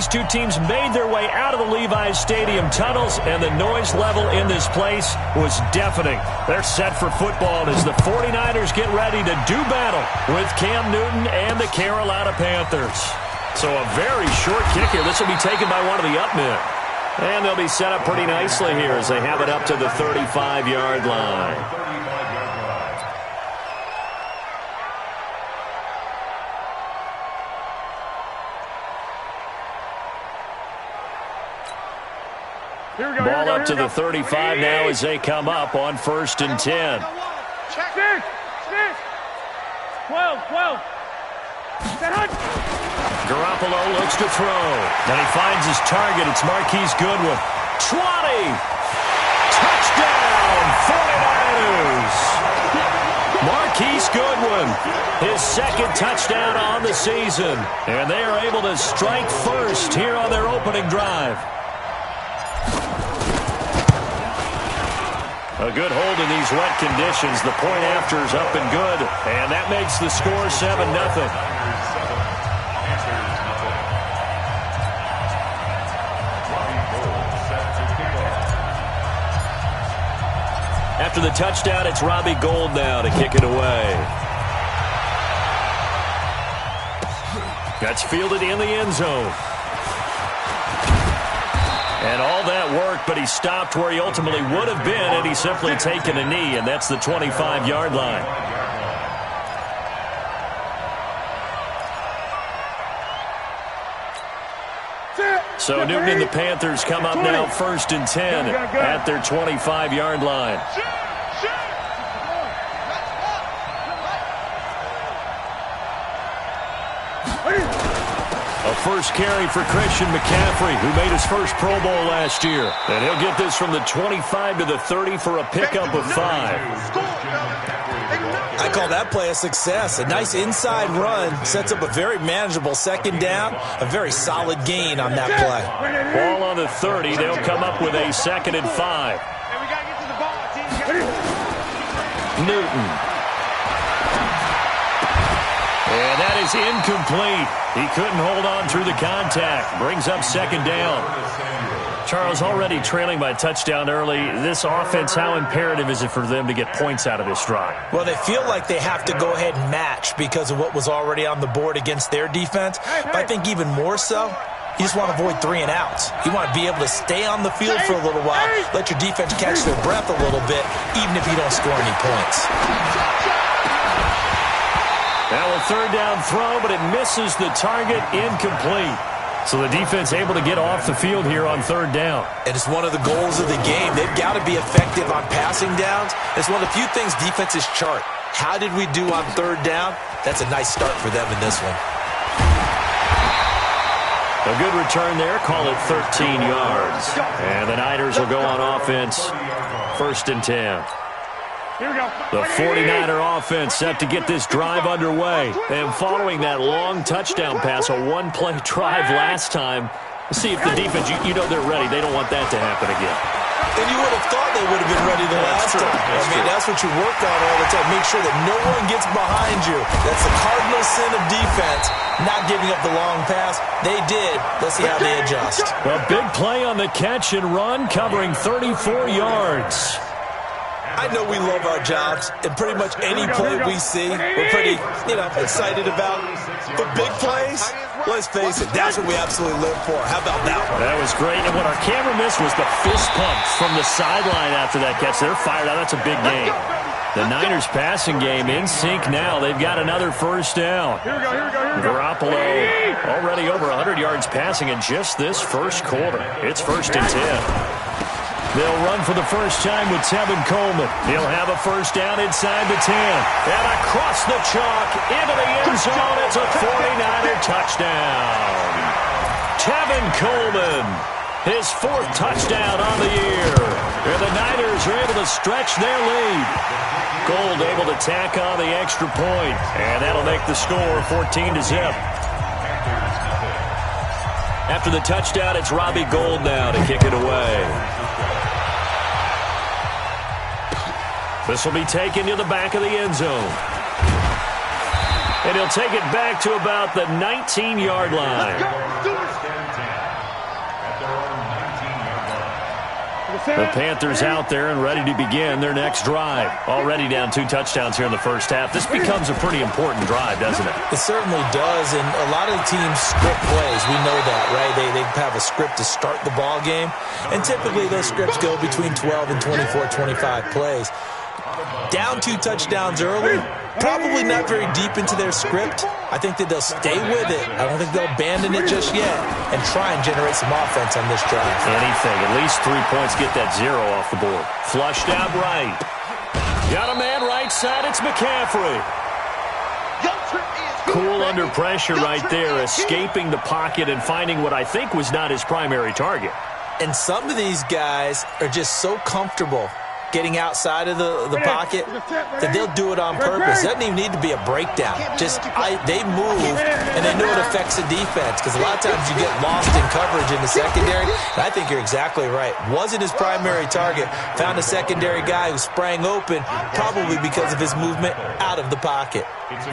these two teams made their way out of the Levi's Stadium tunnels, and the noise level in this place was deafening. They're set for football as the 49ers get ready to do battle with Cam Newton and the Carolina Panthers. So a very short kick here. This will be taken by one of the up men. And they'll be set up pretty nicely here as they have it up to the 35-yard line. Ball up to the 35 now as they come up on 1st and 10. 12. Garoppolo looks to throw. And he finds his target. It's Marquise Goodwin. 20! Touchdown, 49ers! Marquise Goodwin, his second touchdown on the season. And they are able to strike first here on their opening drive. A good hold in these wet conditions. The point after is up and good. And that makes the score 7-0. After the touchdown, it's Robbie Gould now to kick it away. That's fielded in the end zone. And all that work, but he stopped where he ultimately would have been had he simply taken a knee, and that's the 25-yard line. So Newton and the Panthers come up now 1st and 10 at their 25-yard line. A first carry for Christian McCaffrey, who made his first Pro Bowl last year. And he'll get this from the 25 to the 30 for a pickup of 5. I call that play a success. A nice inside run sets up a very manageable second down. A very solid gain on that play. Ball on the 30. They'll come up with a 2nd and 5. Newton. And that is incomplete. He couldn't hold on through the contact. Brings up 2nd down. Charles, already trailing by a touchdown early. This offense, how imperative is it for them to get points out of this drive? Well, they feel like they have to go ahead and match because of what was already on the board against their defense. But I think even more so, you just want to avoid 3 and outs. You want to be able to stay on the field for a little while, let your defense catch their breath a little bit, even if you don't score any points. Now a 3rd down throw, but it misses the target, incomplete. So the defense able to get off the field here on 3rd down. And it's one of the goals of the game. They've got to be effective on passing downs. It's one of the few things defenses chart. How did we do on 3rd down? That's a nice start for them in this one. A good return there. Call it 13 yards. And the Niners will go on offense. 1st and 10. The 49er offense set to get this drive underway. And following that long touchdown pass, a one-play drive last time, see if the defense, you know they're ready. They don't want that to happen again. And you would have thought they would have been ready the last time. I mean, that's what you work on all the time. Make sure that no one gets behind you. That's the cardinal sin of defense, not giving up the long pass. They did. Let's see how they adjust. A big play on the catch and run, covering 34 yards. I know we love our jobs, and pretty much any play we see, we're pretty, excited about. But big plays, let's face it, that's what we absolutely live for. How about that one? That was great, and what our camera missed was the fist pumps from the sideline after that catch. They're fired out. That's a big game. The Niners passing game in sync now. They've got another 1st down. Garoppolo already over 100 yards passing in just this first quarter. It's 1st and 10. They'll run for the first time with Tevin Coleman. He'll have a 1st down inside the 10. And across the chalk into the end zone. It's a 49er touchdown. Tevin Coleman, his 4th touchdown on the year. And the Niners are able to stretch their lead. Gould able to tack on the extra point. And that'll make the score 14-0. After the touchdown, it's Robbie Gould now to kick it away. This will be taken to the back of the end zone. And he'll take it back to about the 19-yard line. The Panthers out there and ready to begin their next drive. Already down 2 touchdowns here in the first half. This becomes a pretty important drive, doesn't it? It certainly does, and a lot of the teams script plays. We know that, right? They have a script to start the ball game, and typically those scripts go between 12 and 24, 25 plays. Down 2 touchdowns early, probably not very deep into their script. I think that they'll stay with it. I don't think they'll abandon it just yet and try and generate some offense on this drive. Anything. At least 3 points, get that 0 off the board. Flushed out right. Got a man right side. It's McCaffrey. Cool under pressure right there, escaping the pocket and finding what I think was not his primary target. And some of these guys are just so comfortable getting outside of the pocket that they'll do it on purpose. It doesn't even need to be a breakdown. They move, and they know it affects the defense, because a lot of times you get lost in coverage in the secondary. And I think you're exactly right. Wasn't his primary target. Found a secondary guy who sprang open, probably because of his movement out of the pocket.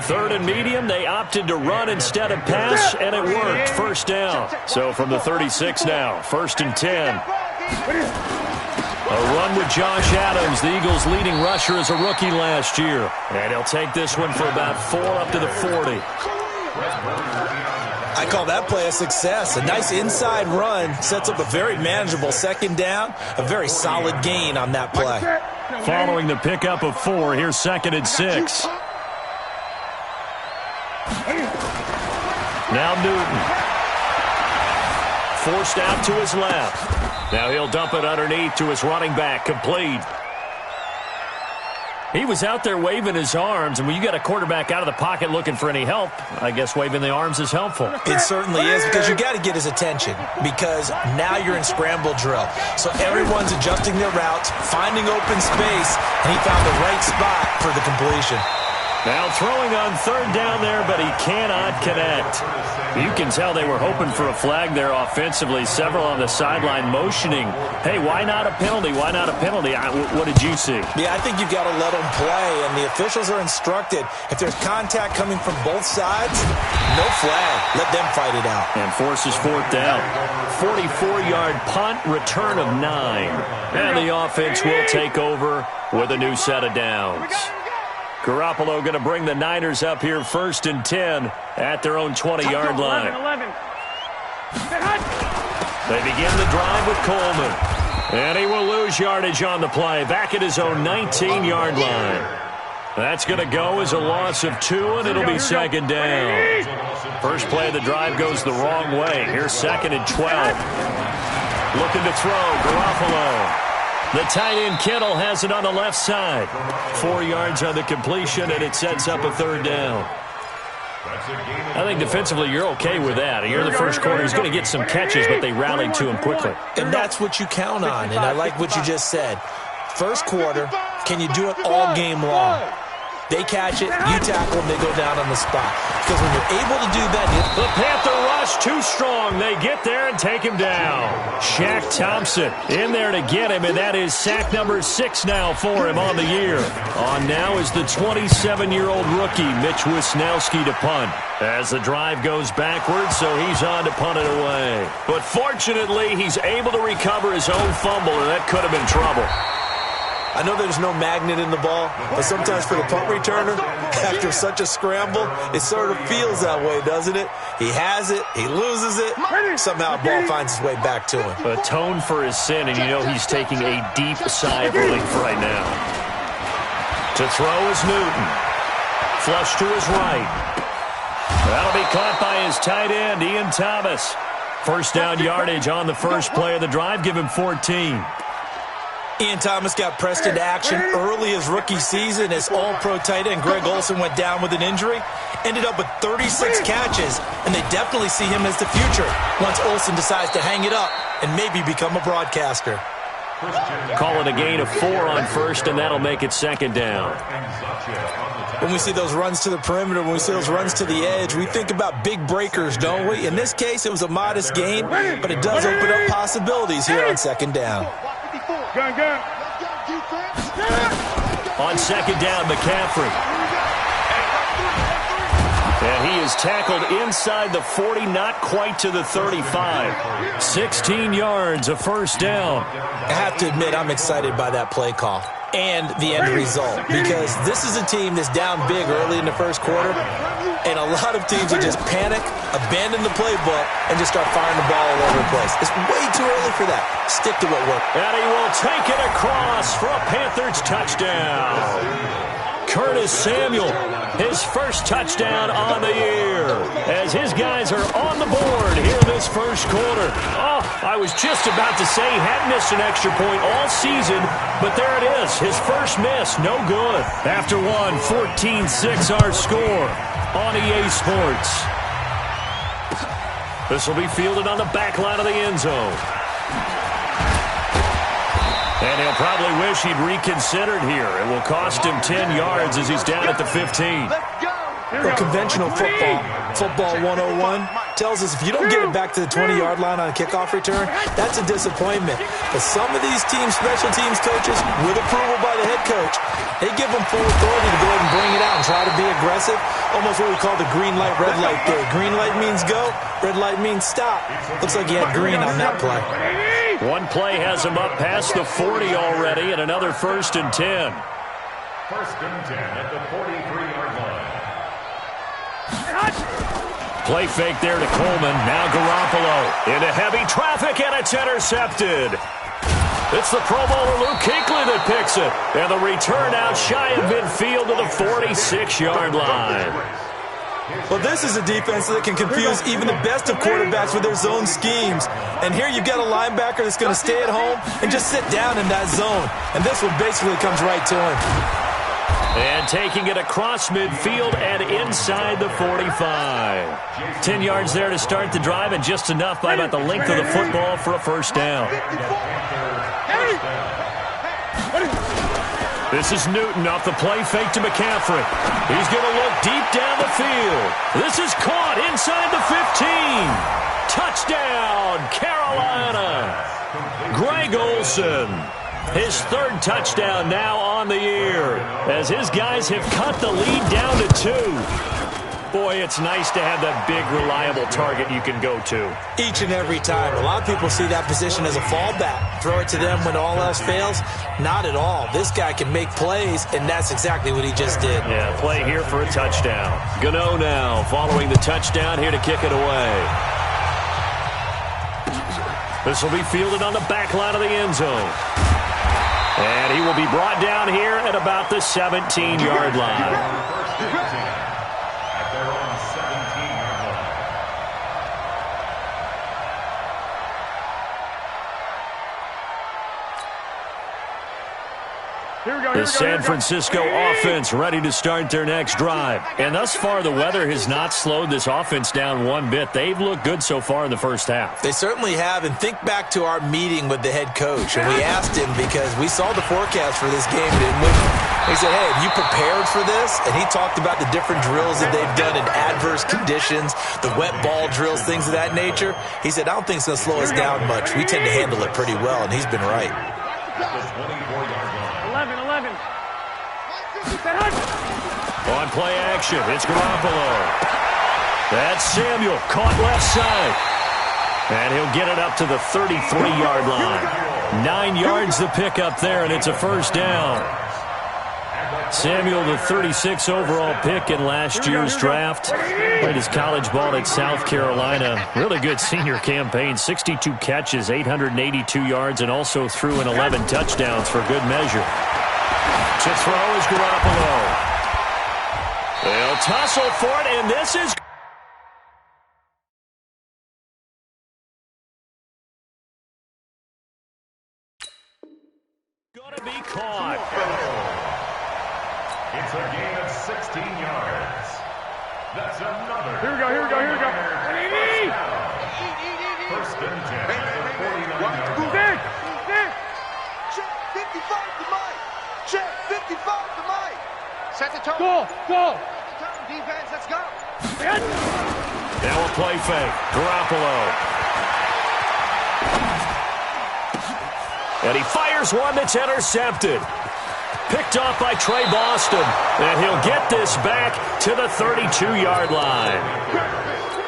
3rd and medium, they opted to run instead of pass, and it worked. First down. So from the 36 now, 1st and 10. A run with Josh Adams, the Eagles' leading rusher as a rookie last year. And he'll take this one for about 4 up to the 40. I call that play a success. A nice inside run sets up a very manageable 2nd down. A very solid gain on that play. Following the pickup of 4, here's 2nd and 6. Now Newton. Forced out to his left. Now he'll dump it underneath to his running back, complete. He was out there waving his arms, and when you got a quarterback out of the pocket looking for any help, I guess waving the arms is helpful. It certainly is, because you got to get his attention, because now you're in scramble drill. So everyone's adjusting their routes, finding open space, and he found the right spot for the completion. Now throwing on 3rd down there, but he cannot connect. You can tell they were hoping for a flag there offensively. Several on the sideline motioning, hey, why not a penalty? Why not a penalty? What did you see? Yeah, I think you've got to let them play, and the officials are instructed. If there's contact coming from both sides, no flag. Let them fight it out. And forces 4th down. 44-yard punt, return of 9. And the offense will take over with a new set of downs. Garoppolo going to bring the Niners up here 1st and 10 at their own 20-yard line. 11. They begin the drive with Coleman. And he will lose yardage on the play, back at his own 19-yard line. That's going to go as a loss of 2, and it'll be 2nd down. First play of the drive goes the wrong way. Here's 2nd and 12. Looking to throw, Garoppolo. The tight end Kittle has it on the left side. 4 yards on the completion, and it sets up a 3rd down. I think defensively you're okay with that. Here in the first quarter, he's going to get some catches, but they rallied to him quickly. And that's what you count on, and I like what you just said. First quarter, can you do it all game long? They catch it, you tackle them, they go down on the spot. Because when you're able to do that... The Panther rush too strong. They get there and take him down. Shaq Thompson in there to get him, and that is sack number 6 now for him on the year. On now is the 27-year-old rookie, Mitch Wisnowski, to punt. As the drive goes backwards, so he's on to punt it away. But fortunately, he's able to recover his own fumble, and that could have been trouble. I know there's no magnet in the ball, but sometimes for the punt returner, after such a scramble, it sort of feels that way, doesn't it? He has it, he loses it, somehow the ball finds its way back to him. Atone for his sin, and you know he's taking a deep sigh of relief right now. To throw is Newton. Flush to his right. That'll be caught by his tight end, Ian Thomas. First down yardage on the first play of the drive, give him 14. Ian Thomas got pressed into action early his rookie season as all-pro tight end Greg Olsen went down with an injury. Ended up with 36 catches, and they definitely see him as the future once Olsen decides to hang it up and maybe become a broadcaster. Call it a gain of 4 on first, and that'll make it 2nd down. When we see those runs to the perimeter, when we see those runs to the edge, we think about big breakers, don't we? In this case, it was a modest gain, but it does open up possibilities here on 2nd down. On 2nd down, McCaffrey. And he is tackled inside the 40, not quite to the 35. 16 yards, a first down. I have to admit, I'm excited by that play call and the end result, because this is a team that's down big early in the first quarter, and a lot of teams will just panic, abandon the playbook, and just start firing the ball all over the place. It's way too early for that. Stick to what worked. And he will take it across for a Panthers touchdown. Curtis Samuel, his first touchdown on the year, as his guys are on the board here this first quarter. Oh, I was just about to say he hadn't missed an extra point all season, but there it is, his first miss, no good. After one, 14-6 our score on EA Sports. This will be fielded on the back line of the end zone. And he'll probably wish he'd reconsidered here. It will cost him 10 yards as he's down at the 15. Well, conventional football 101, tells us if you don't get it back to the 20-yard line on a kickoff return, that's a disappointment. But some of these teams, special teams coaches, with approval by the head coach, they give them full authority to go ahead and bring it out and try to be aggressive. Almost what we call the green light, red light theory. Green light means go, red light means stop. Looks like he had green on that play. One play has him up past the 40 already, and another 1st and 10. 1st and 10 at the 43-yard line. Play fake there to Coleman. Now Garoppolo into heavy traffic, and it's intercepted. It's the Pro Bowler Luke Kuechly that picks it. And the return out shy of midfield to the 46-yard line. Well, this is a defense that can confuse even the best of quarterbacks with their zone schemes. And here you've got a linebacker that's going to stay at home and just sit down in that zone. And this one basically comes right to him. And taking it across midfield and inside the 45. 10 yards there to start the drive, and just enough by about the length of the football for a first down. This is Newton off the play fake to McCaffrey. He's going to look deep down the field. This is caught inside the 15. Touchdown, Carolina. Greg Olsen. His 3rd touchdown now on the year, as his guys have cut the lead down to 2. Boy, it's nice to have that big, reliable target you can go to. Each and every time. A lot of people see that position as a fallback. Throw it to them when all else fails. Not at all. This guy can make plays, and that's exactly what he just did. Yeah, play here for a touchdown. Gano now following the touchdown here to kick it away. This will be fielded on the back line of the end zone. And he will be brought down here at about the 17-yard line. The San Francisco offense ready to start their next drive. And thus far, the weather has not slowed this offense down one bit. They've looked good so far in the first half. They certainly have. And think back to our meeting with the head coach. And we asked him, because we saw the forecast for this game, didn't we? He said, hey, have you prepared for this? And he talked about the different drills that they've done in adverse conditions, the wet ball drills, things of that nature. He said, I don't think it's going to slow us down much. We tend to handle it pretty well, and he's been right. 11. On play action, it's Garoppolo. That's Samuel, caught left side. And he'll get it up to the 33-yard line. 9 yards to pick up there, and it's a first down. Samuel, the 36 overall pick in last year's draft. Played his college ball at South Carolina. Really good senior campaign. 62 catches, 882 yards, and also threw in 11 touchdowns for good measure. To throw is Garoppolo. They'll tussle for it, and this is going to be caught. It's a gain of 16 yards. That's another. Here we go. 1st and 10 at the 49-yard line. Check 55 to Mike. Check 55 to Mike. Set the tone. Go. Set the tone, defense. Let's go. Now a play fake. Garoppolo. And he fires one that's intercepted. Picked off by Trey Boston. And he'll get this back to the 32-yard line.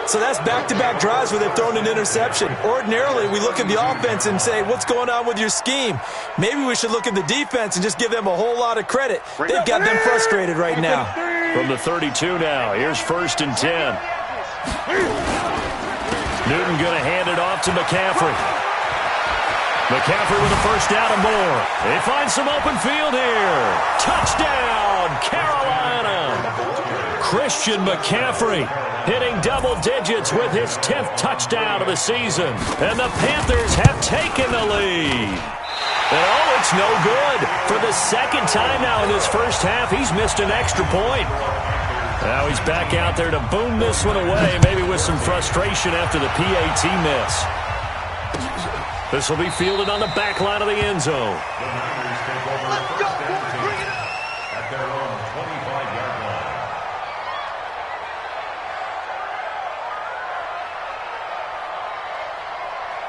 So that's back-to-back drives where they've thrown an interception. Ordinarily, we look at the offense and say, what's going on with your scheme? Maybe we should look at the defense and just give them a whole lot of credit. They've got them frustrated right now. From the 32 now, here's 1st and 10. Newton going to hand it off to McCaffrey. McCaffrey with a first down and more. They find some open field here. Touchdown, Carolina. Christian McCaffrey hitting double digits with his 10th touchdown of the season. And the Panthers have taken the lead. And oh, it's no good. For the second time now in this first half, he's missed an extra point. Now he's back out there to boom this one away, maybe with some frustration after the PAT miss. This will be fielded on the back line of the end zone. Let's go, boys. Bring it up. At their own 25-yard line.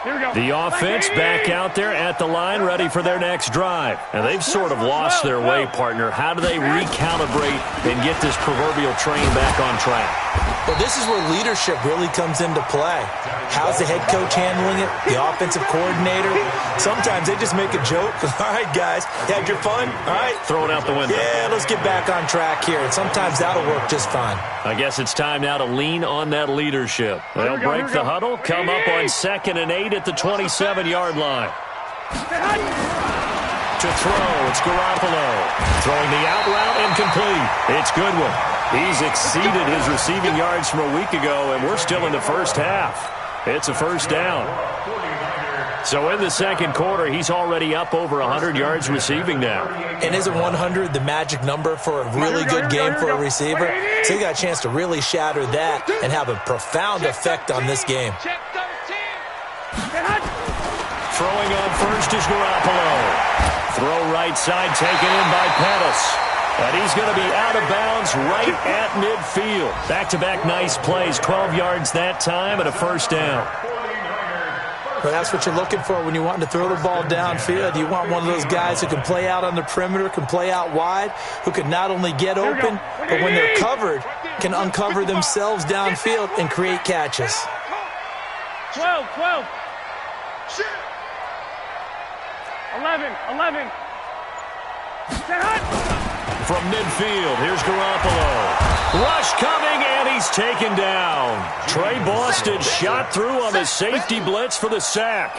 Here we go. The offense back out there at the line, ready for their next drive. And they've sort of lost their way, partner. How do they recalibrate and get this proverbial train back on track? Well, this is where leadership really comes into play. How's the head coach handling it? The offensive coordinator? Sometimes they just make a joke. All right, guys, you had your fun? All right. Throw it out the window. Yeah, let's get back on track here. And sometimes that'll work just fine. I guess it's time now to lean on that leadership. They'll break the huddle, come up on 2nd and 8 at the 27-yard line. To throw, it's Garoppolo. Throwing the out route, incomplete. It's Goodwin. He's exceeded his receiving yards from a week ago, and we're still in the first half. It's a first down. So in the second quarter, he's already up over 100 yards receiving now. And isn't 100 the magic number for a really good game for a receiver? So he got a chance to really shatter that and have a profound effect on this game. Throwing on first is Garoppolo. Throw right side taken in by Pettis. And he's going to be out of bounds right at midfield. Back-to-back nice plays, 12 yards that time and a first down. Well, that's what you're looking for when you're wanting to throw the ball downfield. You want one of those guys who can play out on the perimeter, can play out wide, who can not only get open, but when they're covered, can uncover themselves downfield and create catches. 12. 11. From midfield, here's Garoppolo. Rush coming, and he's taken down. Trey Boston shot through on the safety blitz for the sack.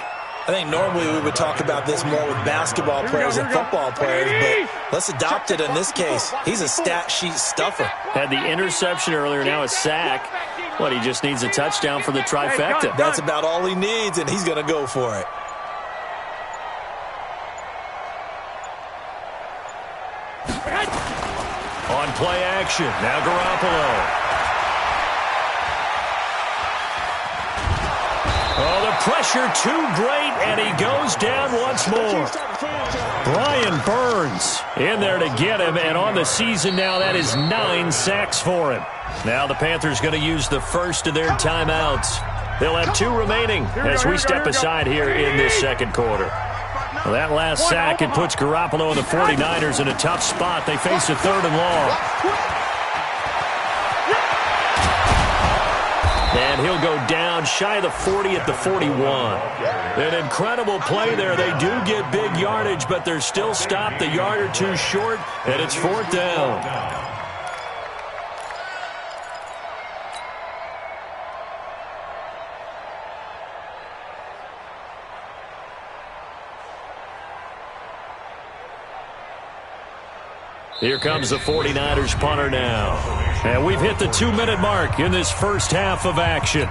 I think normally we would talk about this more with basketball players and football players, but let's adopt it in this case. He's a stat sheet stuffer. Had the interception earlier, now a sack. He just needs a touchdown for the trifecta. That's about all he needs, and he's going to go for it. On play action, now Garoppolo. Oh, the pressure too great, and he goes down once more. Brian Burns in there to get him, and on the season now, that is 9 sacks for him. Now the Panthers going to use the first of their timeouts. They'll have 2 remaining as we step aside here in this second quarter. Well, that last sack, it puts Garoppolo and the 49ers in a tough spot. They face a 3rd and long. And he'll go down shy of the 40 at the 41. An incredible play there. They do get big yardage, but they're still stopped a yard or 2 short, and it's 4th down. Here comes the 49ers punter now. And we've hit the 2-minute mark in this first half of action.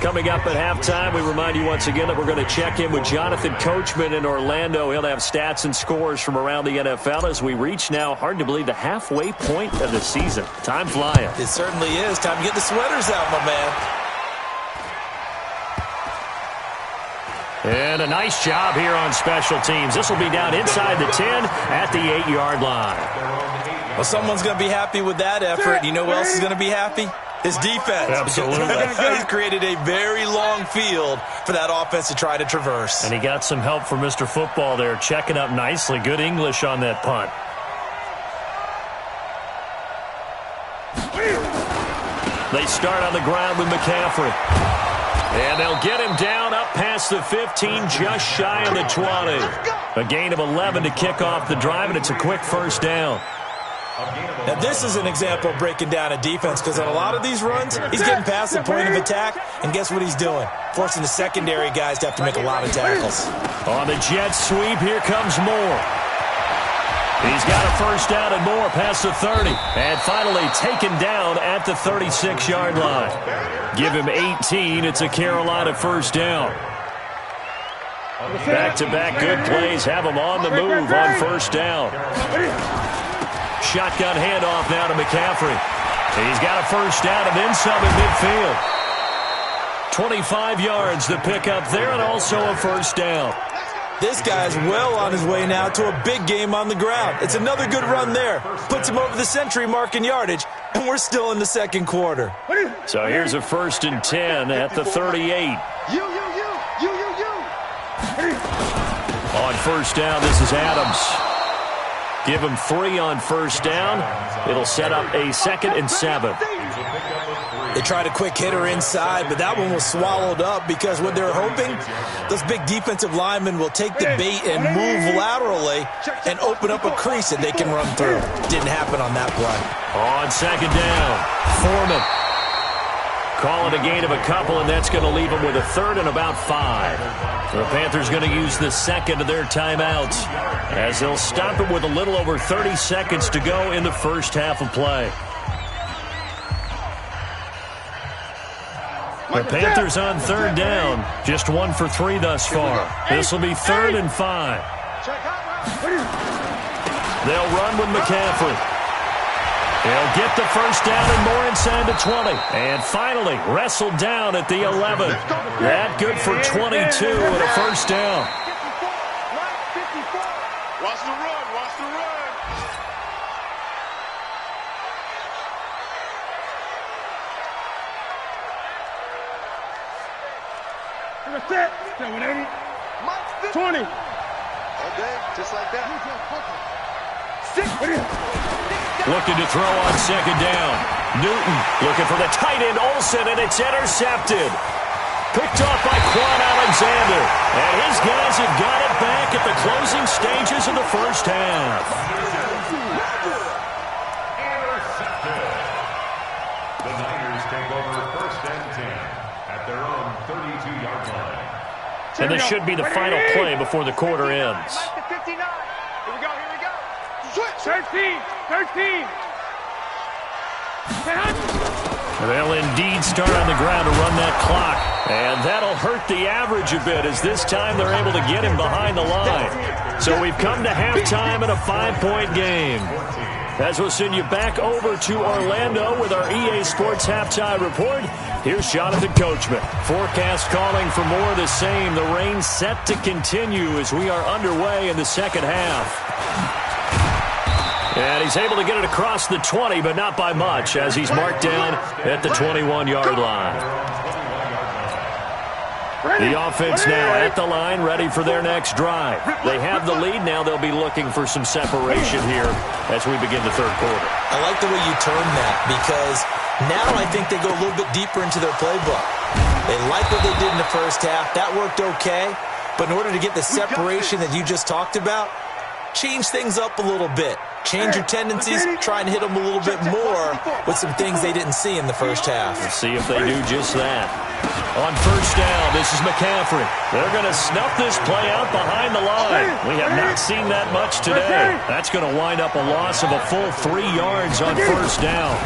Coming up at halftime, we remind you once again that we're going to check in with Jonathan Coachman in Orlando. He'll have stats and scores from around the NFL as we reach now, hard to believe, the halfway point of the season. Time flying. It certainly is. Time to get the sweaters out, my man. And a nice job here on special teams. This will be down inside the 10 at the 8-yard line. Well, someone's going to be happy with that effort. You know who else is going to be happy? His defense. Absolutely. He's created a very long field for that offense to try to traverse. And he got some help from Mr. Football there, checking up nicely. Good English on that punt. They start on the ground with McCaffrey. And they'll get him down up past the 15, just shy of the 20. A gain of 11 to kick off the drive, and it's a quick first down. Now, this is an example of breaking down a defense, because on a lot of these runs, he's getting past the point of attack, and guess what he's doing? Forcing the secondary guys to have to make a lot of tackles. On the jet sweep, here comes Moore. He's got a first down and more past the 30. And finally taken down at the 36-yard line. Give him 18. It's a Carolina first down. Back-to-back good plays have him on the move on first down. Shotgun handoff now to McCaffrey. He's got a first down and then some in midfield. 25 yards to pick up there and also a first down. This guy's well on his way now to a big game on the ground. It's another good run there. Puts him over the century mark in yardage, and we're still in the second quarter. So here's a 1st and 10 at the 38. You. On first down, this is Adams. Give him 3 on first down. It'll set up a 2nd and 7. They tried a quick hitter inside, but that one was swallowed up because what they're hoping, those big defensive linemen will take the bait and move laterally and open up a crease that they can run through. Didn't happen on that play. On 2nd down, Foreman. Call it a gain of a couple, and that's going to leave them with a 3rd and about 5. The Panthers going to use the 2nd of their timeouts as they'll stop it with a little over 30 seconds to go in the first half of play. The Panthers on 3rd down, just 1 for 3 thus far. This will be 3rd and 5. They'll run with McCaffrey. They'll get the first down and more inside the 20. And finally, wrestled down at the 11. That good for 22 and a first down. Watch the run. Set. 20. Okay, just like that. Looking to throw on 2nd down. Newton looking for the tight end Olsen, and it's intercepted. Picked off by Quan Alexander. And his guys have got it back at the closing stages of the first half. Intercepted. The Niners take over 1st and 10 at their own 32-yard line. And this should be the final play before the quarter ends. 59. Here we go. 13. They'll indeed start on the ground to run that clock. And that'll hurt the average a bit as this time they're able to get him behind the line. So we've come to halftime in a 5-point game. As we'll send you back over to Orlando with our EA Sports Halftime Report, here's Jonathan Coachman. Forecast calling for more of the same. The rain set to continue as we are underway in the second half. And he's able to get it across the 20, but not by much, as he's marked down at the 21-yard line. The offense now at the line, ready for their next drive. They have the lead. Now they'll be looking for some separation here as we begin the third quarter. I like the way you term that, because now I think they go a little bit deeper into their playbook. They like what they did in the first half. That worked okay. But in order to get the separation that you just talked about, change things up a little bit. Change your tendencies, try and hit them a little bit more with some things they didn't see in the first half. We'll see if they do just that. On first down, this is McCaffrey. They're going to snuff this play out behind the line. We have not seen that much today. That's going to wind up a loss of a full 3 yards on first down.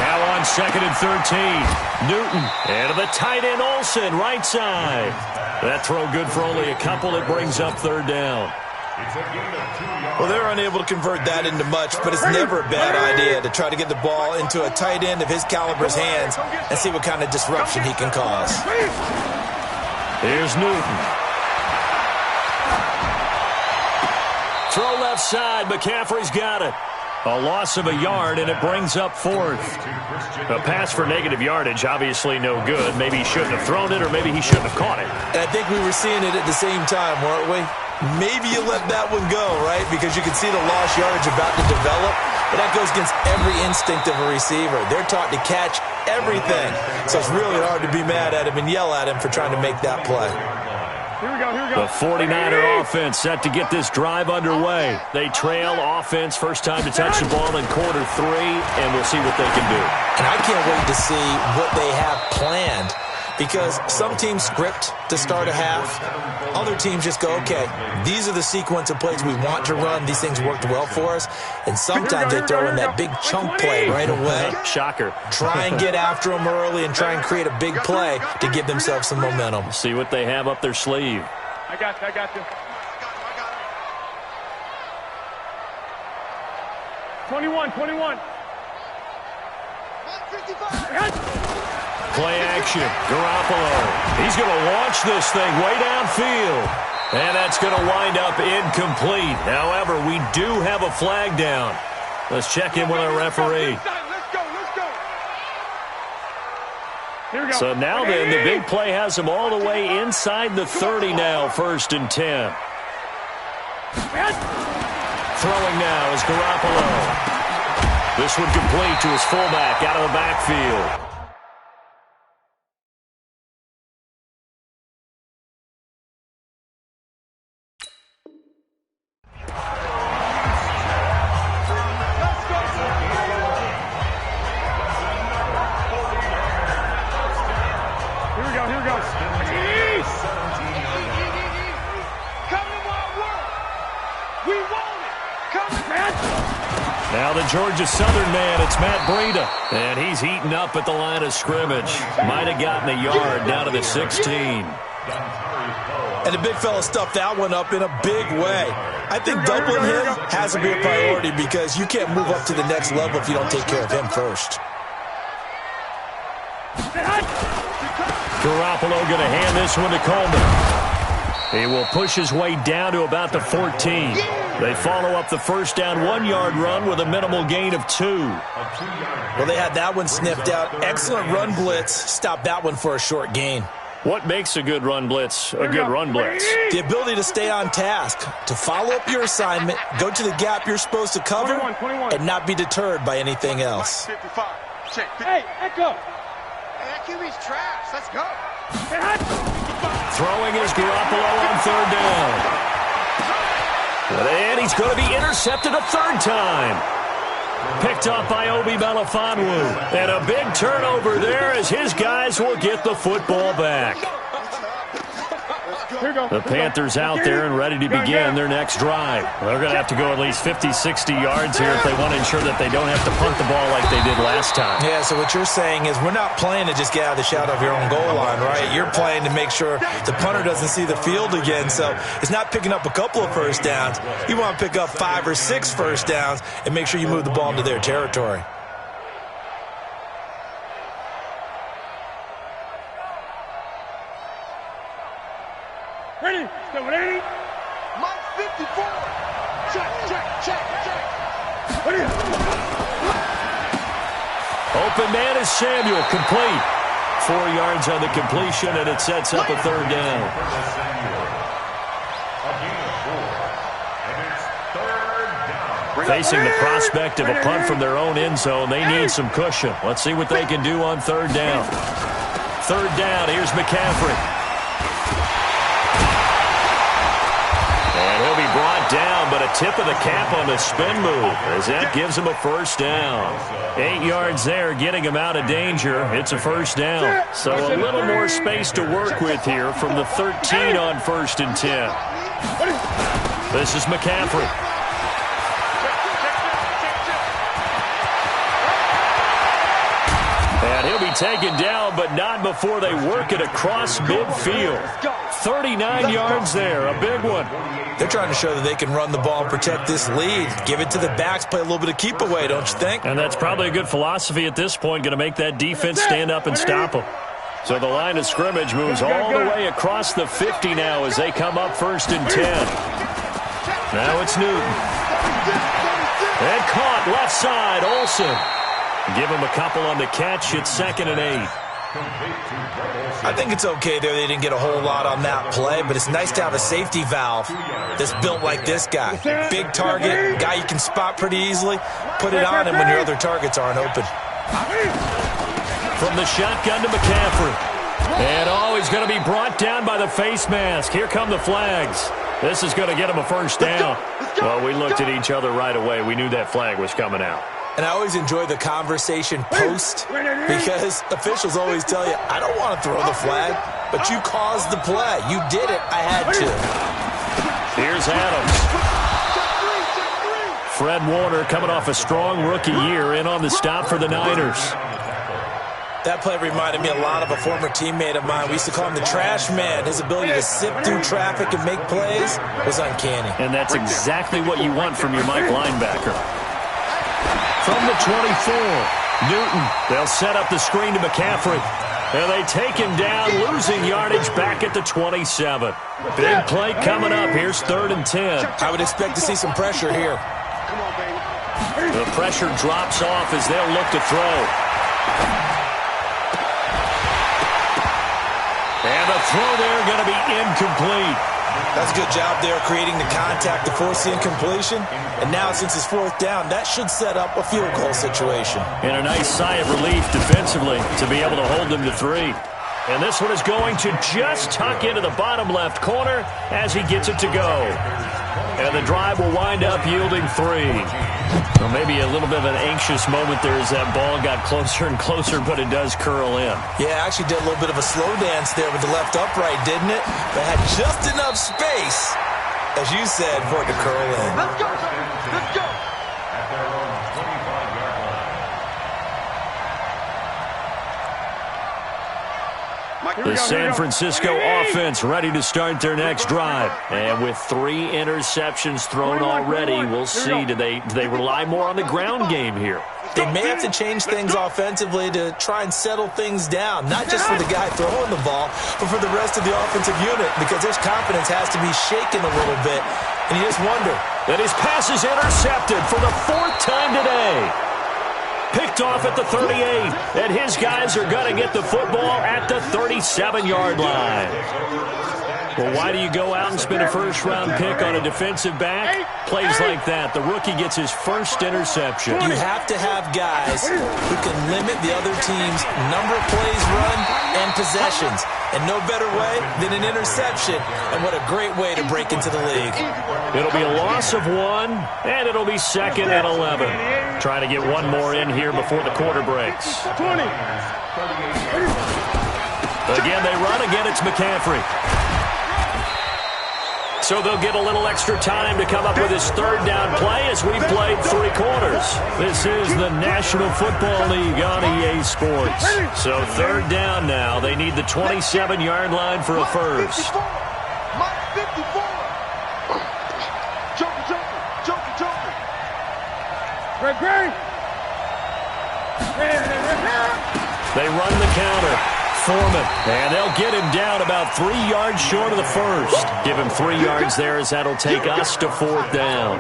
Now on 2nd and 13. Newton and the tight end Olsen, right side. That throw good for only a couple. It brings up 3rd down. Well, they're unable to convert that into much, but it's never a bad idea to try to get the ball into a tight end of his caliber's hands and see what kind of disruption he can cause. Here's Newton. Throw left side. McCaffrey's got it. A loss of a yard, and it brings up fourth. A pass for negative yardage, obviously no good. Maybe he shouldn't have thrown it, or maybe he shouldn't have caught it. And I think we were seeing it at the same time, weren't we? Maybe you let that one go, right? Because you can see the lost yardage about to develop. But that goes against every instinct of a receiver. They're taught to catch everything. So it's really hard to be mad at him and yell at him for trying to make that play. Here we go, here we go. The 49er offense set to get this drive underway. They trail offense, first time to touch the ball in quarter 3, and we'll see what they can do. And I can't wait to see what they have planned, because some teams script to start a half. Other teams just go, okay, these are the sequence of plays we want to run. These things worked well for us. And sometimes they throw in that big chunk play right away. Shocker. Try and get after them early and try and create a big play to give themselves some momentum. See what they have up their sleeve. I got you, I got you. 21, 21. 155. Play action. Garoppolo. He's going to launch this thing way downfield. And that's going to wind up incomplete. However, we do have a flag down. Let's check in with our referee. Let's go, let's go. Here we go. So now then, the big play has him all the way inside the 30 now, 1st and 10. Throwing now is Garoppolo. This one complete to his fullback out of the backfield. Now the Georgia Southern man, it's Matt Breida. And he's heating up at the line of scrimmage. Might have gotten a yard down to the 16. And the big fella stuffed that one up in a big way. I think doubling him has to be a priority, because you can't move up to the next level if you don't take care of him first. Garoppolo going to hand this one to Coleman. He will push his way down to about the 14. They follow up the first down 1-yard run with a minimal gain of 2. Well, they had that one sniffed out. Excellent run blitz. Stopped that one for a short gain. What makes a good run blitz a good run blitz? The ability to stay on task, to follow up your assignment, go to the gap you're supposed to cover, 21. and not be deterred by anything else. 55. Check. Hey, Echo. Hey, that QB's trash. Let's go. Throwing is Garoppolo on 3rd down. And he's going to be intercepted a 3rd time. Picked up by Obi Melifonwu. And a big turnover there as his guys will get the football back. The Panthers out there and ready to begin their next drive. They're going to have to go at least 50, 60 yards here if they want to ensure that they don't have to punt the ball like they did last time. Yeah, so what you're saying is we're not playing to just get out of the shadow of your own goal line, right? You're playing to make sure the punter doesn't see the field again. So it's not picking up a couple of first downs. You want to pick up 5 or 6 first downs and make sure you move the ball into their territory. Ready? Still ready? Mike 54. Check. Ready? Open man is Samuel, complete. 4 yards on the completion, and it sets up a 3rd down. Facing the prospect of a punt from their own end zone, they need some cushion. Let's see what they can do on 3rd down. 3rd down, here's McCaffrey. And he'll be brought down, but a tip of the cap on the spin move as that gives him a 1st down. 8 yards there, getting him out of danger. It's a 1st down. So a little more space to work with here from the 13 on 1st and 10. This is McCaffrey. And he'll be taken down, but not before they work it across midfield. 39 yards there, a big one. They're trying to show that they can run the ball and protect this lead. Give it to the backs, play a little bit of keep away, don't you think? And that's probably a good philosophy at this point, going to make that defense stand up and stop them. So the line of scrimmage moves all the way across the 50 now as they come up 1st and 10. Now it's Newton. And caught left side, Olsen. Give him a couple on the catch. It's 2nd and 8. I think it's okay there. They didn't get a whole lot on that play, but it's nice to have a safety valve that's built like this guy. Big target, guy you can spot pretty easily. Put it on him when your other targets aren't open. From the shotgun to McCaffrey. And he's going to be brought down by the face mask. Here come the flags. This is going to get him a first down. Well, we looked at each other right away. We knew that flag was coming out. And I always enjoy the conversation post because officials always tell you, I don't want to throw the flag, but you caused the play. You did it. I had to. Here's Adams. Fred Warner coming off a strong rookie year in on the stop for the Niners. That play reminded me a lot of a former teammate of mine. We used to call him the trash man. His ability to sift through traffic and make plays was uncanny. And that's exactly what you want from your Mike linebacker. From the 24, Newton. They'll set up the screen to McCaffrey. And they take him down, losing yardage back at the 27. Big play coming up. Here's 3rd and 10. I would expect to see some pressure here. The pressure drops off as they'll look to throw. And the throw there going to be incomplete. That's a good job there creating the contact to force the incompletion. And now since it's 4th down, that should set up a field goal situation. And a nice sigh of relief defensively to be able to hold them to 3. And this one is going to just tuck into the bottom left corner as he gets it to go. And the drive will wind up yielding 3. Well, maybe a little bit of an anxious moment there as that ball got closer and closer, but it does curl in. Yeah, actually did a little bit of a slow dance there with the left upright, didn't it? But had just enough space, as you said, for it to curl in. Let's go. Let's go. The San Francisco offense ready to start their next drive. And with 3 interceptions thrown already, we'll see. Do they rely more on the ground game here? They may have to change things offensively to try and settle things down, not just for the guy throwing the ball, but for the rest of the offensive unit, because his confidence has to be shaken a little bit. And you just wonder. And his pass is intercepted for the 4th time today. Picked off at the 38, and his guys are going to get the football at the 37-yard line. Well, why do you go out and spend a first-round pick on a defensive back? Plays like that. The rookie gets his first interception. You have to have guys who can limit the other team's number of plays run and possessions. And no better way than an interception. And what a great way to break into the league. It'll be a loss of 1, and it'll be 2nd and 11. Trying to get one more in here before the quarter breaks. 20. Again, they run. Again, it's McCaffrey. So they'll get a little extra time to come up with his 3rd down play as we played 3 quarters. This is the National Football League on EA Sports. So 3rd down now. They need the 27-yard line for a first. Mike 54. Joker. Great. They run the counter. Foreman, and they'll get him down about 3 yards short of the first. Give him 3 yards there as that'll take us to 4th down.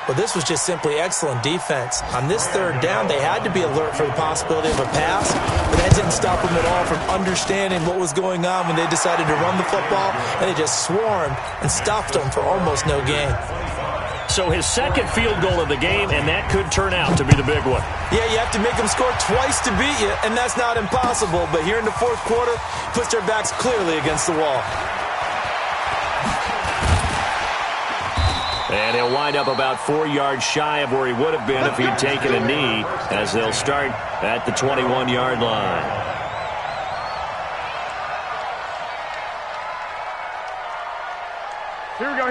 Well, this was just simply excellent defense. On this 3rd down, they had to be alert for the possibility of a pass, but that didn't stop them at all from understanding what was going on when they decided to run the football, and they just swarmed and stuffed them for almost no gain. So his 2nd field goal of the game, and that could turn out to be the big one. Yeah, you have to make them score twice to beat you, and that's not impossible. But here in the 4th quarter, puts their backs clearly against the wall. And he'll wind up about 4 yards shy of where he would have been if he'd taken a knee, as they'll start at the 21-yard line.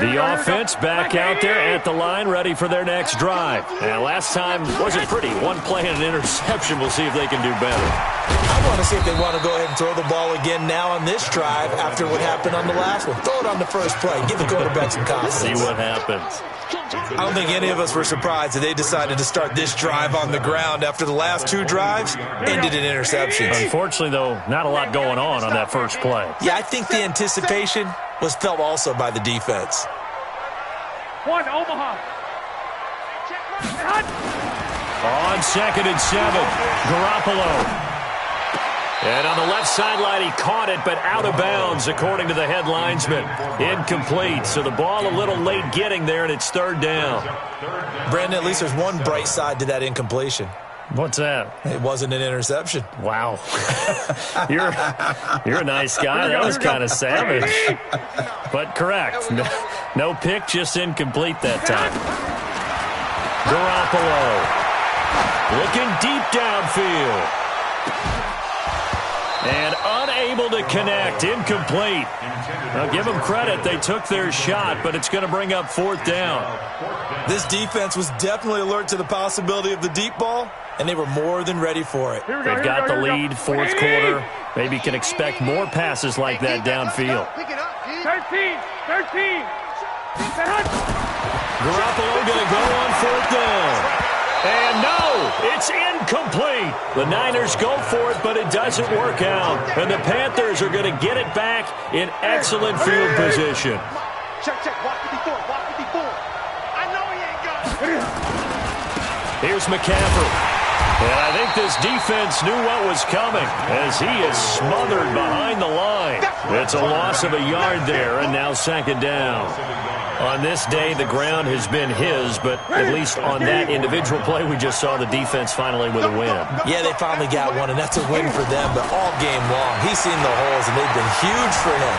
The offense back out there at the line, ready for their next drive. And last time wasn't pretty. 1 play and an interception. We'll see if they can do better. I want to see if they want to go ahead and throw the ball again now on this drive after what happened on the last one. Throw it on the first play. Give the quarterback some confidence. See what happens. I don't think any of us were surprised that they decided to start this drive on the ground after the last 2 drives ended in interceptions. Unfortunately, though, not a lot going on that first play. Yeah, I think the anticipation was felt also by the defense. 1, Omaha. On 2nd and 7, Garoppolo. And on the left sideline, he caught it, but out of bounds, according to the head linesman. Incomplete, so the ball a little late getting there, and it's 3rd down. Brandon, at least there's one bright side to that incompletion. What's that? It wasn't an interception. Wow. You're a nice guy. That was kind of savage. But correct. No pick, just incomplete that time. Garoppolo looking deep downfield. And unable to connect. Incomplete. Now, give them credit. They took their shot, but it's going to bring up 4th down. This defense was definitely alert to the possibility of the deep ball, and they were more than ready for it. They've got the lead, 4th quarter. Maybe can expect more passes like that downfield. 13. Garoppolo going to go on 4th down. And no, it's incomplete. The Niners go for it, but it doesn't work out. And the Panthers are going to get it back in excellent field position. Check. Watch 54. I know he ain't got it. Here's McCaffrey. And I think this defense knew what was coming as he is smothered behind the line. It's a loss of a yard there, and now 2nd down. On this day, the ground has been his, but at least on that individual play, we just saw the defense finally with a win. Yeah, they finally got one, and that's a win for them, but all game long, he's seen the holes, and they've been huge for him.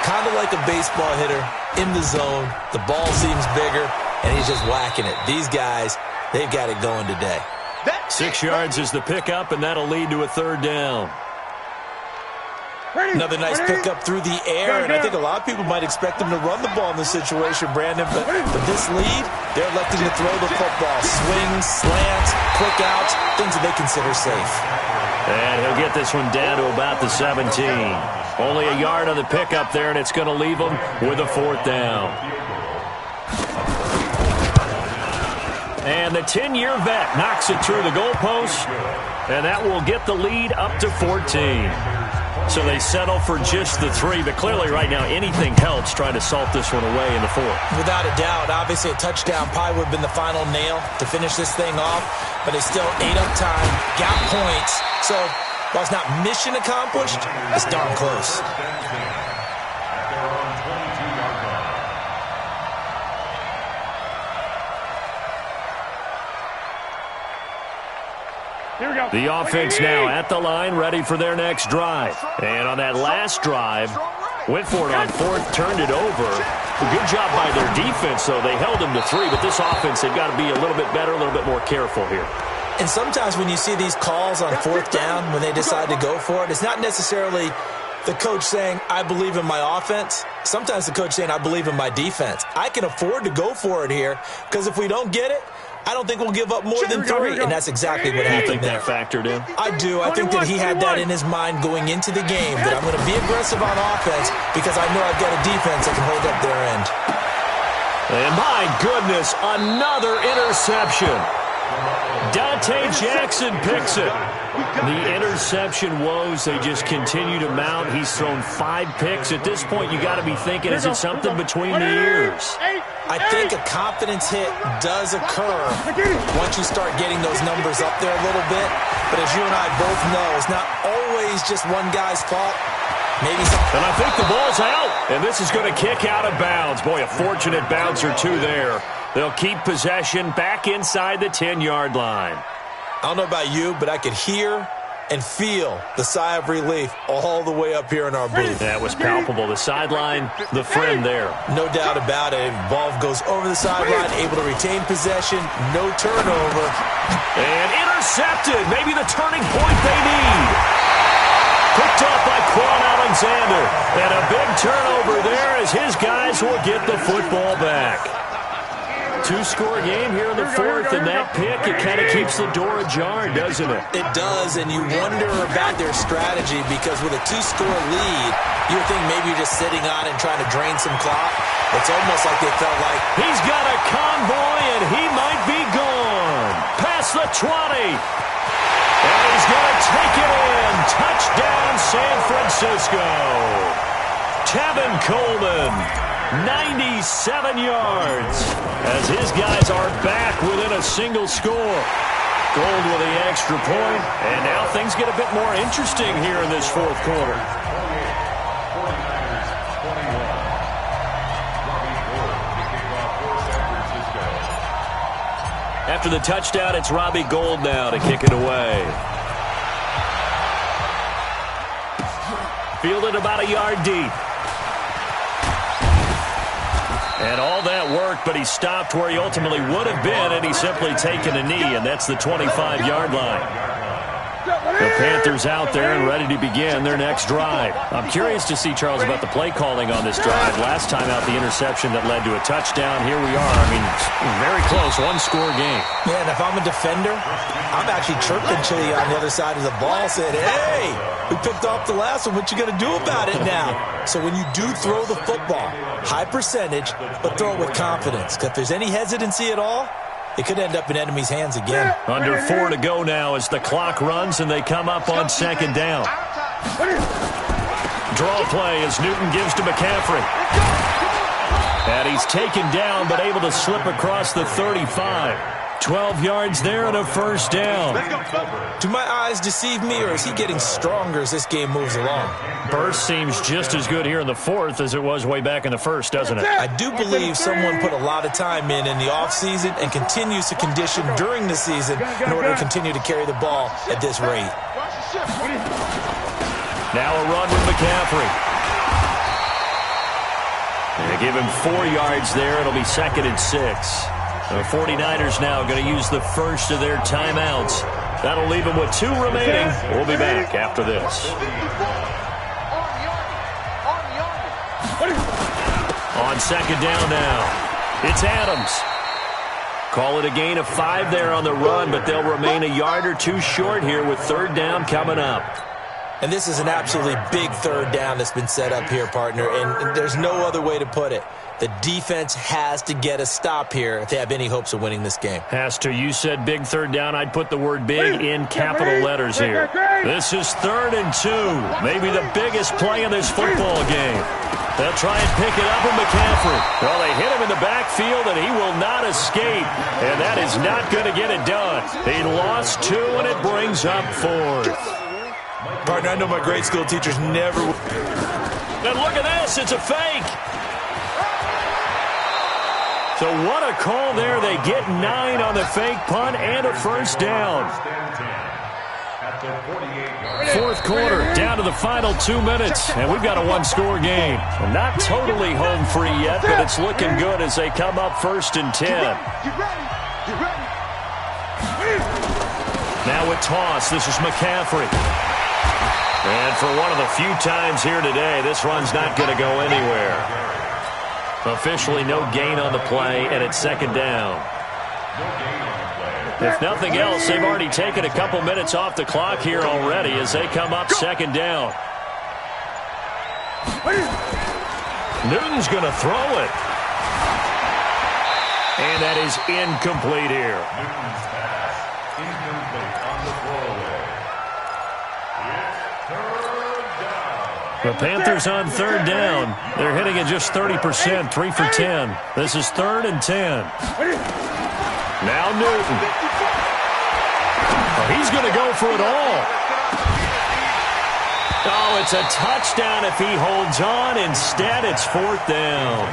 Kind of like a baseball hitter in the zone. The ball seems bigger, and he's just whacking it. These guys, they've got it going today. 6 yards is the pickup, and that'll lead to a 3rd down. Another nice pickup through the air, and I think a lot of people might expect them to run the ball in this situation, Brandon, but this lead, they're electing to throw the football. Swings, slants, quick outs, things that they consider safe. And he'll get this one down to about the 17. Only a yard on the pickup there, and it's going to leave him with a 4th down. And the 10-year vet knocks it through the goalpost, and that will get the lead up to 14. So they settle for just the 3, but clearly right now anything helps trying to salt this one away in the 4th. Without a doubt, obviously a touchdown probably would have been the final nail to finish this thing off, but they still ate up time, got points. So while it's not mission accomplished, it's darn close. The offense now at the line, ready for their next drive. And on that last drive, went for it on 4th, turned it over. A good job by their defense, though. They held them to 3, but this offense, they've got to be a little bit better, a little bit more careful here. And sometimes when you see these calls on 4th down, when they decide to go for it, it's not necessarily the coach saying, I believe in my offense. Sometimes the coach saying, I believe in my defense. I can afford to go for it here, because if we don't get it, I don't think we'll give up more than 3, and that's exactly what happened there. You think that factored in? I do. I think that he had that in his mind going into the game, that I'm going to be aggressive on offense because I know I've got a defense that can hold up their end. And my goodness, another interception. Dante Jackson picks it. The interception woes, they just continue to mount. He's thrown 5 picks. At this point, you got to be thinking, is it something between the ears? I think a confidence hit does occur once you start getting those numbers up there a little bit. But as you and I both know, it's not always just one guy's fault. Maybe something. And I think the ball's out. And this is going to kick out of bounds. Boy, a fortunate bounce or 2 there. They'll keep possession back inside the 10-yard line. I don't know about you, but I could hear and feel the sigh of relief all the way up here in our booth. That was palpable. The sideline, the friend there. No doubt about it. Ball goes over the sideline, able to retain possession, no turnover. And intercepted. Maybe the turning point they need. Picked up by Quan Alexander. And a big turnover there as his guys will get the football back. 2-score game here in the 4th, and that pick, it kind of keeps the door ajar, doesn't it? It does, and you wonder about their strategy because with a 2-score lead, you would think maybe you're just sitting on and trying to drain some clock. It's almost like they felt like he's got a convoy, and he might be gone. Past the 20. And he's going to take it in. Touchdown, San Francisco. Tevin Coleman. 97 yards as his guys are back within a single score. Gold with the extra point, and now things get a bit more interesting here in this fourth quarter. After the touchdown, it's Robbie Gould now to kick it away. Fielded about a yard deep. And all that work, but he stopped where he ultimately would have been, and he's simply taken a knee, and that's the 25-yard line. The Panthers out there and ready to begin their next drive. I'm curious to see, Charles, about the play calling on this drive. Last time out, the interception that led to a touchdown. Here we are. I mean, very close, one-score game. Man, if I'm a defender, I'm actually chirping to you on the other side of the ball, saying, hey, we picked off the last one. What you going to do about it now? So when you do throw the football, high percentage, but throw it with confidence. Because if there's any hesitancy at all, it could end up in enemy's hands again. Under 4 to go now as the clock runs and they come up on second down. Draw play as Newton gives to McCaffrey. And he's taken down but able to slip across the 35. 12 yards there and a first down. Do my eyes deceive me, or is he getting stronger as this game moves along? Burst seems just as good here in the fourth as it was way back in the first, doesn't it? I do believe someone put a lot of time in the offseason and continues to condition during the season in order to continue to carry the ball at this rate. Now a run with McCaffrey. And they give him 4 yards there. It'll be 2nd and 6. The 49ers now going to use the first of their timeouts. That'll leave them with 2 remaining. We'll be back after this. On second down now, it's Adams. Call it a gain of 5 there on the run, but they'll remain a yard or 2 short here with third down coming up. And this is an absolutely big third down that's been set up here, partner, and there's no other way to put it. The defense has to get a stop here if they have any hopes of winning this game. Has to. You said big third down. I'd put the word big in capital letters here. This is 3rd and 2. Maybe the biggest play of this football game. They'll try and pick it up with McCaffrey. Well, they hit him in the backfield, and he will not escape. And that is not going to get it done. He lost 2, and it brings up 4th. Partner, I know my grade school teachers never... And look at this. It's a fake. So what a call there. They get 9 on the fake punt and a first down. Fourth quarter, down to the final 2 minutes, and we've got a one-score game. Not totally home free yet, but it's looking good as they come up 1st and 10. Now with toss, this is McCaffrey. And for one of the few times here today, this run's not going to go anywhere. Officially no gain on the play, and it's 2nd down. If nothing else, they've already taken a couple minutes off the clock here already as they come up 2nd down. Newton's going to throw it. And that is incomplete here. Newton's pass, incomplete on the throwaway. The Panthers on 3rd down. They're hitting it just 30%, 3 for 10. This is 3rd and 10. Now Newton. Oh, he's going to go for it all. Oh, it's a touchdown if he holds on. Instead, it's 4th down.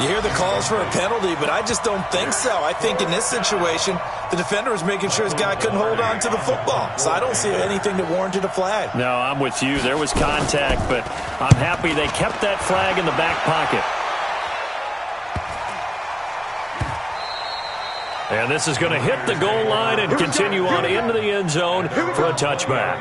You hear the calls for a penalty, but I just don't think so. I think in this situation, the defender was making sure his guy couldn't hold on to the football. So I don't see anything that warranted a flag. No, I'm with you. There was contact, but I'm happy they kept that flag in the back pocket. And this is going to hit the goal line and continue on into the end zone for a touchback.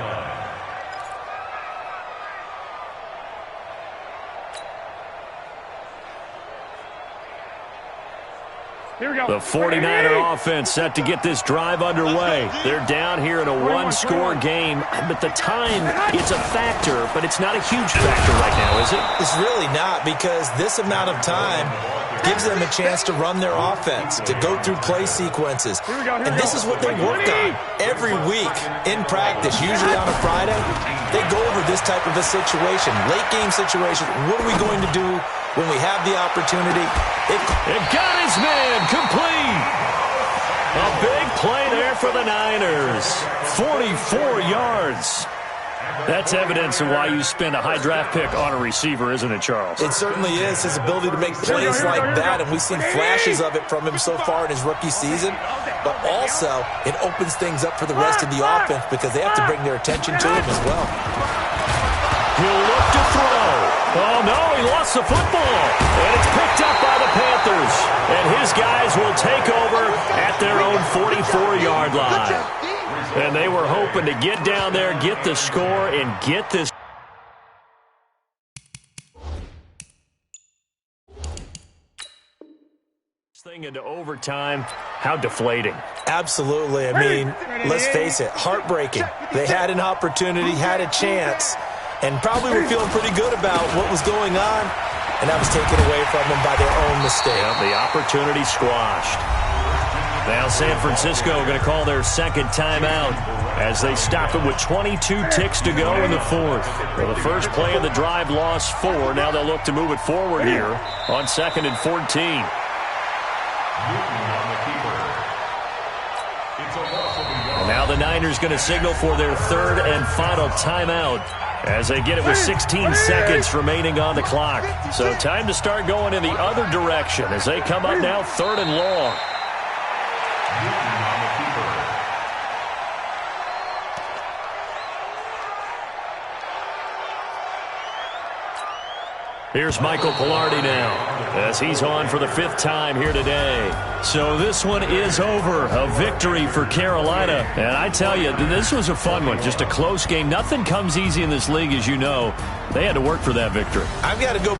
The 49er offense set to get this drive underway. They're down here in a one-score game, but the time, it's a factor, but it's not a huge factor right now, is it? It's really not, because this amount of time gives them a chance to run their offense, to go through play sequences. And this is what they work on every week in practice, usually on a Friday. They go over this type of a situation, late game situation. What are we going to do when we have the opportunity. It got his man complete. A big play there for the Niners. 44 yards. That's evidence of why you spend a high draft pick on a receiver, isn't it, Charles? It certainly is, his ability to make plays like that, and we've seen flashes of it from him so far in his rookie season. But also, it opens things up for the rest of the offense because they have to bring their attention to him as well. He'll look to throw. Oh, no, he lost the football. And it's picked up by the Panthers. And his guys will take over at their own 44-yard line. And they were hoping to get down there, get the score, and get this thing into overtime. How deflating. Absolutely. I mean, let's face it, heartbreaking. They had an opportunity, had a chance, and probably were feeling pretty good about what was going on, and that was taken away from them by their own mistake. Yeah, the opportunity squashed. Now San Francisco going to call their second timeout as they stop it with 22 ticks to go in the fourth. Well, the first play of the drive lost 4. Now they'll look to move it forward here on 2nd and 14. And now the Niners going to signal for their third and final timeout as they get it with 16 seconds remaining on the clock. So time to start going in the other direction as they come up now 3rd and long. Here's Michael Pilardi now as he's on for the 5th time here today. So this one is over. A victory for Carolina. And I tell you, this was a fun one. Just a close game. Nothing comes easy in this league, as you know. They had to work for that victory. I've got to go